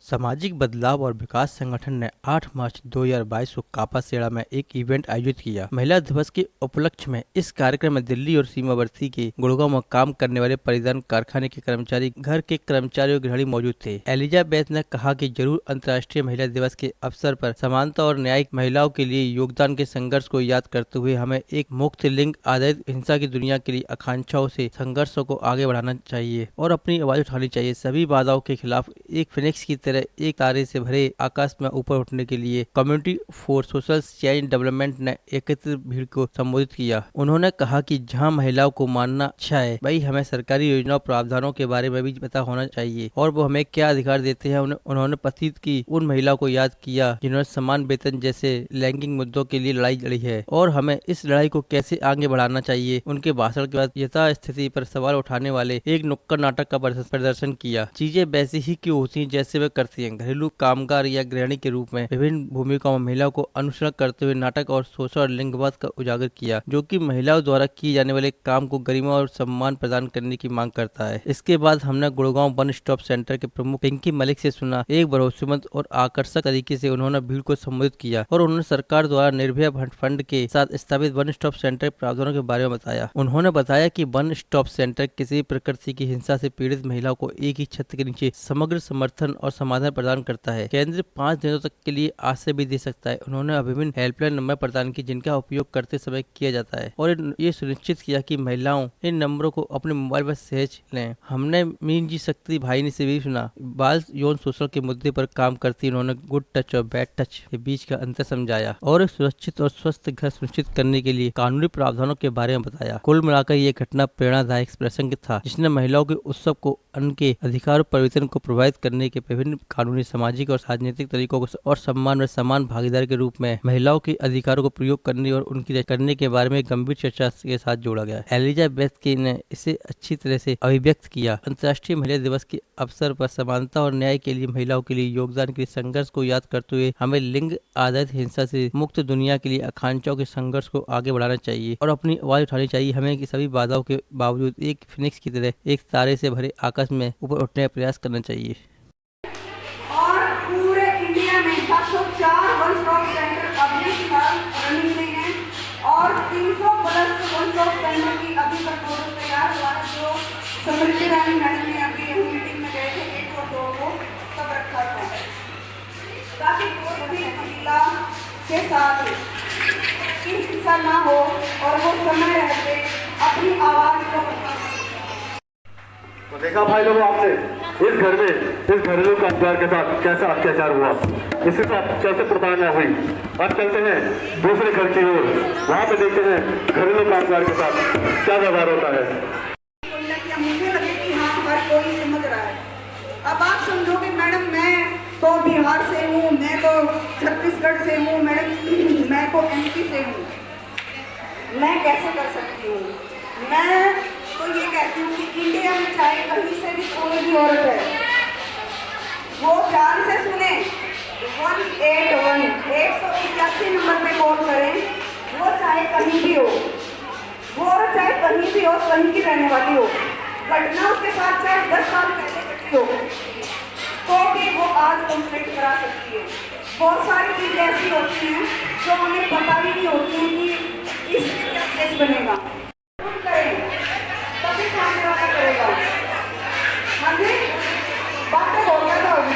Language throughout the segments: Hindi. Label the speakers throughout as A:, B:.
A: सामाजिक बदलाव और विकास संगठन ने 8 मार्च 2022 को कापासेड़ा में एक इवेंट आयोजित किया। महिला दिवस के उपलक्ष्य में इस कार्यक्रम में दिल्ली और सीमावर्ती के गुड़गांव में काम करने वाले परिधान कारखाने के कर्मचारी, घर के कर्मचारी और गृहिणी मौजूद थे। एलिजाबेथ ने कहा कि जरूर अंतर्राष्ट्रीय महिला दिवस के अवसर पर समानता और न्याय, महिलाओं के लिए योगदान के संघर्ष को याद करते हुए हमें एक मुक्त लिंग आधारित हिंसा की दुनिया के लिए आकांक्षाओं से संघर्षों को आगे बढ़ाना चाहिए और अपनी आवाज उठानी चाहिए। सभी बाधाओं के खिलाफ एक फिनिक्स की तरह एक तारे से भरे आकाश में ऊपर उठने के लिए community for social change development ने एकत्रित भीड़ को संबोधित किया। उन्होंने कहा कि जहां महिलाओं को मानना अच्छा है, वही हमें सरकारी योजनाओं प्रावधानों के बारे में भी पता होना चाहिए और वो हमें क्या अधिकार देते हैं। उन्होंने पतित की उन महिलाओं को याद किया जिन्होंने समान वेतन जैसे लैंगिक मुद्दों के लिए लड़ाई लड़ी है और हमें इस लड़ाई को कैसे आगे बढ़ाना चाहिए। उनके भाषण के बाद यथास्थिति पर सवाल उठाने वाले एक नुक्कड़ नाटक का प्रदर्शन किया। चीजें वैसी ही क्यों होती हैं जैसे वे करती हैं। घरेलू कामगार या गृहिणी के रूप में विभिन्न भूमिकाओं में महिलाओं को अनुसरण करते हुए नाटक और शोषण और लिंगवाद का उजागर किया, जो कि महिलाओं द्वारा किए जाने वाले काम को गरिमा और सम्मान प्रदान करने की मांग करता है। इसके बाद हमने गुड़गांव वन स्टॉप सेंटर के प्रमुख पिंकी मलिक से सुना। एक भरोसेमंद और आकर्षक तरीके से उन्होंने भीड़ को संबोधित किया और उन्होंने सरकार द्वारा निर्भया फंड के साथ स्थापित वन स्टॉप सेंटर प्रावधानों के बारे में बताया। उन्होंने बताया कि वन स्टॉप सेंटर किसी प्रकृति की हिंसा से पीड़ित महिलाओं को एक ही छत के नीचे समग्र समर्थन और समाधान प्रदान करता है। केंद्र 5 दिनों तक के लिए आश्रय भी दे सकता है। उन्होंने विभिन्न हेल्पलाइन नंबर प्रदान किए जिनका उपयोग करते समय किया जाता है और ये सुनिश्चित किया कि महिलाओं इन नंबरों को अपने मोबाइल पर सहज लें। हमने मीन जी शक्ति भाई से भी सुना। बाल यौन शोषण के मुद्दे पर काम करती उन्होंने गुड टच और बैड टच के बीच का अंतर समझाया और एक सुरक्षित और स्वस्थ घर सुनिश्चित करने के लिए कानूनी प्रावधानों के बारे में बताया। कुल मिलाकर ये घटना प्रेरणादायक प्रसंग था, जिसने महिलाओं के उत्सव को उनके अधिकार परिवर्तन को प्रभावित करने के विभिन्न कानूनी, सामाजिक और राजनीतिक तरीकों को और सम्मान और समान भागीदार के रूप में महिलाओं के अधिकारों को प्रयोग करने और उनकी करने के बारे में गंभीर चर्चा के साथ जोड़ा गया। एलिजाबेथ ने इसे अच्छी तरह से अभिव्यक्त किया। अंतर्राष्ट्रीय महिला दिवस के अवसर पर समानता और न्याय के लिए, महिलाओं के लिए योगदान के लिए संघर्ष को याद करते हुए हमें लिंग आधारित हिंसा से मुक्त दुनिया के लिए आकांक्षाओं के संघर्ष को आगे बढ़ाना चाहिए और अपनी आवाज उठानी चाहिए। हमें कि सभी बाधाओं के बावजूद एक फिनिक्स की तरह एक तारे से भरे आकाश में ऊपर उठने का प्रयास करना चाहिए।
B: और पूरे इंडिया में 704 वन स्टॉप सेंटर अभी फिलहाल रनिंग में हैं और 300 प्लस वन स्टॉप सेंटर की अभी तक प्रोजेक्ट तैयार हुआ है, जो समृद्धि रानी मैडम ने अभी यही मीटिंग में गए थे, 1 और 2 को सब रखा है ताकि कोई भी महिला के साथ की हिंसा ना हो और वो समय रहते अपनी आवाज को
C: तो देखा भाई लोगों, आपने इस घर में इस घरेलू कामगार के साथ कैसा अत्याचार हुआ, इसके साथ कैसे प्रताड़ना हुई। अब चलते हैं दूसरे घर की ओर, वहाँ पे देखते हैं घरेलू कामगार के साथ क्या व्यवहार होता है।
B: मुझे लगे कि हाँ हर कोई समझ रहा है। अब आप समझो कि मैडम मैं तो बिहार से हूँ, मैं तो छत्तीसगढ़ से हूँ, मैडम मैं तो एमपी से हूँ, मैं कैसे कर सकती हूँ। मैं तो ये कहती हूँ कि इंडिया में चाहे कहीं से भी कोई भी औरत है, वो ध्यान से सुने, 181 नंबर पे कॉल करें। वो चाहे कहीं भी हो, वो औरत चाहे कहीं भी हो, कहीं की रहने वाली हो, घटना उसके साथ चाहे 10 साल पहले घटी हो, तो भी वो आज कंप्लेंट करा सकती है। बहुत सारी चीज़ें ऐसी होती हैं जो हमें पता ही नहीं होती हैं कि इसमें क्या केस बनेगा। तभी सामने वाला करेगा। हाँ जी, बातें बहुत ज़्यादा होगी,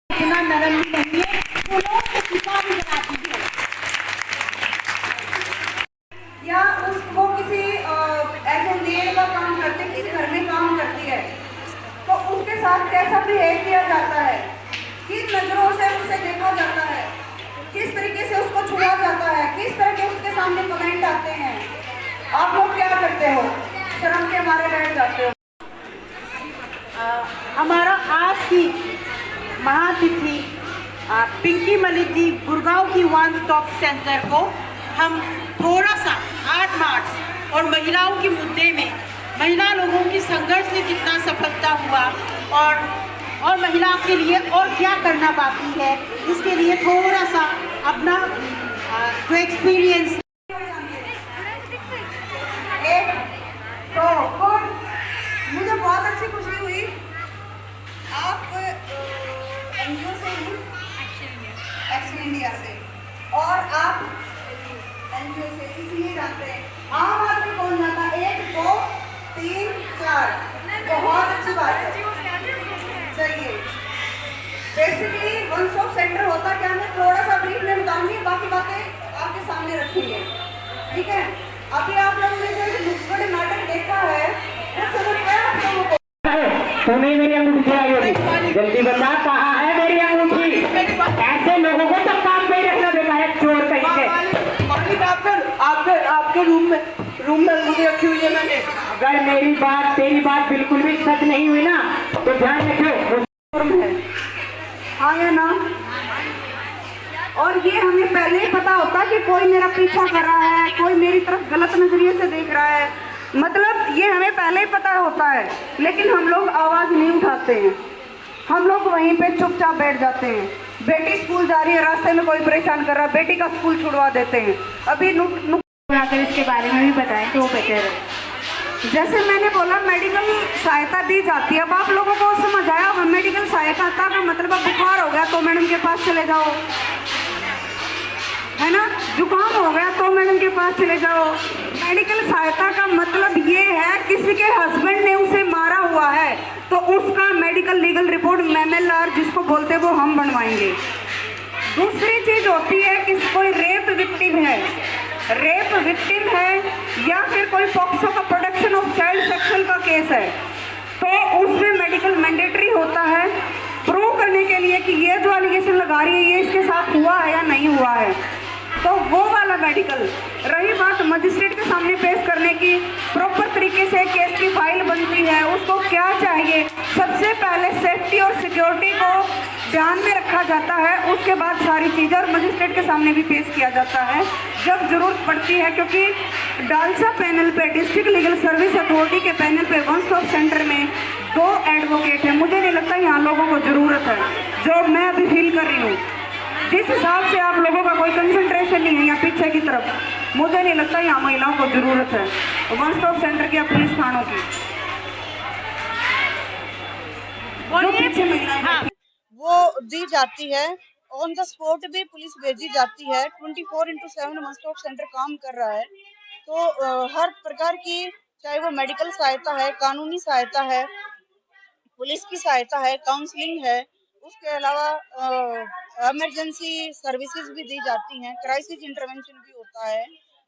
B: इतना नरम नहीं है, वो लोग को छिपा भी बनाती है या वो किसी ऐसे मेड का काम करते, किसी घर में काम करती है, तो उसके साथ कैसा बिहेव किया जाता है, किस नज़रों से उससे देखा जाता है, किस तरीके से उसको छुआ जाता है, किस तरह के उसके सामने कमेंट आते हैं। आप लोग क्या करते हो, शर्म के मारे बैठ जाते हो। हमारा आज की महातिथि पिंकी मलिक जी गुड़गांव की वन स्टॉप सेंटर को हम थोड़ा सा 8 मार्च और महिलाओं के मुद्दे में महिला लोगों की संघर्ष में कितना सफलता हुआ और महिलाओं के लिए और क्या करना बाकी है, इसके लिए थोड़ा सा अपना जो एक्सपीरियंस तो मुझे बहुत अच्छी खुशी हुई। आप ठीक है, अभी आप लोगों ने जो एक नुक्कड़ नाटक देखा है वो समझ में आया आप लोगों को?
D: तुम्हें मेरी अंगूठी आई होगी, जल्दी बता कहाँ है मेरी अंगूठी। ऐसे लोगों को तो काम पे ही रखना बेटा है, चोर कहीं के।
B: मालिक आपके रूम में अंगूठी रखी हुई है मैंने।
D: अगर तेरी बात बिल्कुल भी सच नहीं हुई ना तो ध्यान रखो।
B: है हाँ या ना? और ये हमें पहले ही पता होता कि कोई मेरा पीछा कर रहा है, कोई मेरी तरफ गलत नजरिए से देख रहा है, मतलब ये हमें पहले ही पता होता है, लेकिन हम लोग आवाज नहीं उठाते हैं, हम लोग वहीं पे चुपचाप बैठ जाते हैं। बेटी स्कूल जा रही है, रास्ते में कोई परेशान कर रहा है, बेटी का स्कूल छुड़वा देते हैं। अभी
E: अगर इसके बारे में भी बताएं तो वो बेटर है।
B: जैसे मैंने बोला मेडिकल सहायता दी जाती है, अब आप लोगों को समझ आया होगा मेडिकल सहायता का मतलब अब बुखार हो गया तो मैडम के पास चले जाओ, है ना, जुकाम हो गया तो मैडम के पास चले जाओ। मेडिकल सहायता का मतलब ये है किसी के हस्बैंड ने उसे मारा हुआ है तो उसका मेडिकल लीगल रिपोर्ट MLR जिसको बोलते हैं वो हम बनवाएंगे। दूसरी चीज होती है कि कोई रेप विक्टिम है या फिर कोई पॉक्सो का प्रोडक्शन ऑफ चाइल्ड सेक्सुअल का केस है तो उसमें मेडिकल मैंडेटरी होता है प्रूव करने के लिए कि ये जो एलिगेशन लगा रही है ये इसके साथ हुआ है या नहीं हुआ है, तो वो वाला मेडिकल। रही बात मजिस्ट्रेट के सामने पेश करने की, प्रॉपर तरीके से केस की फाइल बनती है, उसको क्या चाहिए, सबसे पहले सेफ्टी और सिक्योरिटी को ध्यान में रखा जाता है, उसके बाद सारी चीज़ें और मजिस्ट्रेट के सामने भी पेश किया जाता है जब जरूरत पड़ती है। क्योंकि डालसा पैनल पे, डिस्ट्रिक्ट लीगल सर्विस अथॉरिटी के पैनल पे वन स्टॉप सेंटर में 2 एडवोकेट है। मुझे नहीं लगता यहाँ लोगों को ज़रूरत है, जो मैं अभी फील कर रही हूँ, जिस हिसाब से आप लोगों का कोई कंसंट्रेशन नहीं है यहाँ पीछे की तरफ, मुझे नहीं लगता यहाँ महिलाओं को ज़रूरत है वन स्टॉप सेंटर की या पुलिस थानों की। जो पीछे महिलाएं
F: वो दी जाती है, ऑन द स्पॉट भी पुलिस भेजी जाती है। 24/7 वन स्टॉप सेंटर काम कर रहा है। तो हर प्रकार की, चाहे वो मेडिकल सहायता है, कानूनी सहायता है, पुलिस की सहायता है, काउंसलिंग है, उसके अलावा इमरजेंसी सर्विसेज भी दी जाती हैं, क्राइसिस इंटरवेंशन भी होता है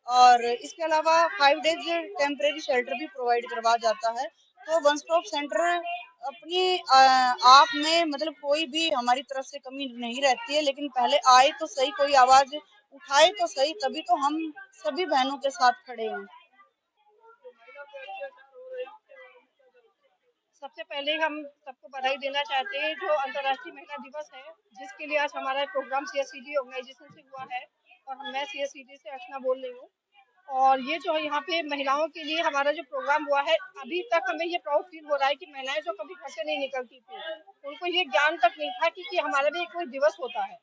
F: और इसके अलावा 5 डेज टेम्परेरी शेल्टर भी प्रोवाइड करवा जाता है। तो वन स्टॉप सेंटर अपनी आप में मतलब कोई भी हमारी तरफ से कमी नहीं रहती है, लेकिन पहले आए तो सही, कोई आवाज उठाए तो सही, तभी तो हम सभी बहनों के साथ खड़े हैं।
G: सबसे पहले हम सबको बधाई देना चाहते हैं जो अंतर्राष्ट्रीय महिला दिवस है, जिसके लिए आज हमारा प्रोग्राम CSCD ऑर्गेनाइजेशन से हुआ है और मैं CSCD से अर्चना बोल रही हूँ। और ये जो यहाँ पे महिलाओं के लिए हमारा जो प्रोग्राम हुआ है, अभी तक हमें ये प्राउड फील हो रहा है कि महिलाएं जो कभी घर से नहीं निकलती थी, उनको ये ज्ञान तक नहीं था कि हमारा भी कोई दिवस होता है।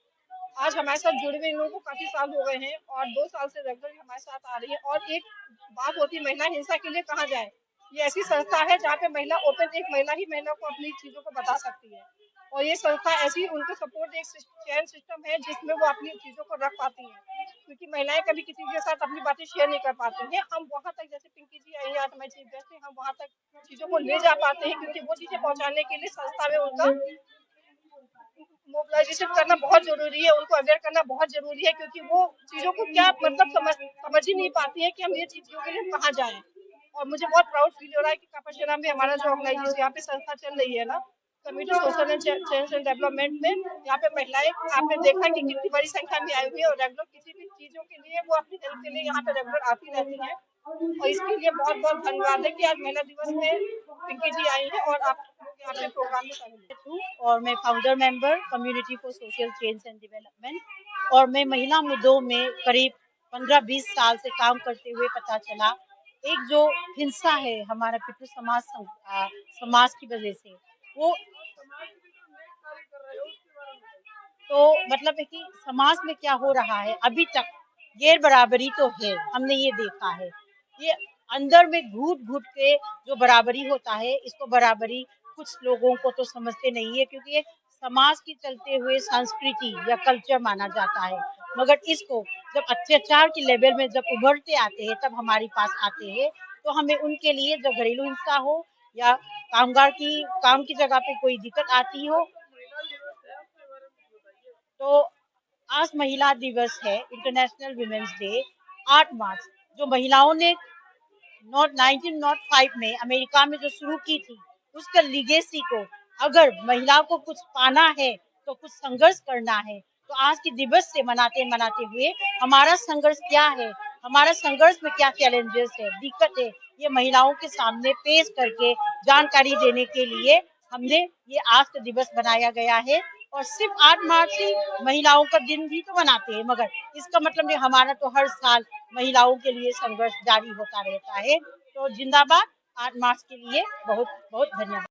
G: आज हमारे साथ जुड़े हुए इन लोगों को काफी साल हो गए हैं और 2 साल से रेगुलर हमारे साथ आ रही है। और एक बात होती है, महिला हिंसा के लिए कहाँ जाए, ये ऐसी संस्था है जहाँ पे महिला ओपन, एक महिला ही महिला को अपनी चीजों को बता सकती है और ये संस्था ऐसी उनको सपोर्ट एक चैन सिस्टम है जिसमें वो अपनी चीजों को रख पाती हैं, क्योंकि महिलाएं कभी किसी के साथ अपनी बातें शेयर नहीं कर पाती हैं। हम वहाँ तक, जैसे पिंकी जी आई आज हमारे चीफ गेस्ट हैं, हम वहाँ तक चीजों को ले जा पाते हैं क्योंकि वो चीजें पहुँचाने के लिए संस्था में उनका मोबिलाइजेशन करना बहुत जरूरी है, उनको अवेयर करना बहुत जरूरी है, क्योंकि वो चीजों को क्या मतलब समझ ही नहीं पाती है कि हम ये चीजों के लिए कहाँ जाएं। और मुझे बहुत प्राउड फील हो रहा है कि कापाशेरा में हमारा जो ऑर्गेनाइजेशन यहाँ पे संस्था चल रही है ना, committee social and change and development में, यहाँ पे महिलाएं आपने देखा कि कितनी बड़ी संख्या में आई हुई है और रेगुलर किसी भी चीजों के लिए वो अपनी हेल्प के लिए यहाँ पे रेगुलर आती रहती है। और इसके लिए बहुत बहुत धन्यवाद है कि आज महिला दिवस में पिंकी जी आई है और आप यहाँ पे प्रोग्राम में शामिल
F: हूँ। और मैं founder member community for social change and development और मैं महिला मुद्दों में करीब 15-20 साल से काम करते हुए पता चला, एक जो हिंसा है हमारा पितृ समाज की वजह से, वो तो मतलब है कि समाज में क्या हो रहा है, अभी तक गैर बराबरी तो है, हमने ये देखा है। ये अंदर में घुट घुट के जो बराबरी होता है, इसको बराबरी कुछ लोगों को तो समझते नहीं है, क्योंकि ये समाज की चलते हुए संस्कृति या कल्चर माना जाता है। मगर इसको जब अत्याचार की लेवल में जब उभरते आते हैं, तब हमारे पास आते हैं, तो हमें उनके लिए जब घरेलू हिंसा हो या कामगार की काम की जगह पे कोई दिक्कत आती हो, तो आज महिला दिवस है, इंटरनेशनल वुमेन्स डे 8 मार्च,
H: जो महिलाओं ने 1905 में अमेरिका में जो शुरू की थी, उसका लीगेसी को, अगर महिला को कुछ पाना है तो कुछ संघर्ष करना है, तो आज के दिवस से मनाते हुए हमारा संघर्ष क्या है, हमारा संघर्ष में क्या चैलेंजेस है, दिक्कत है, ये महिलाओं के सामने पेश करके जानकारी देने के लिए हमने ये आज का दिवस बनाया गया है। और सिर्फ 8 मार्च ही महिलाओं का दिन भी तो मनाते हैं, मगर इसका मतलब नहीं, हमारा तो हर साल महिलाओं के लिए संघर्ष जारी होता रहता है। तो जिंदाबाद, 8 मार्च के लिए बहुत बहुत धन्यवाद।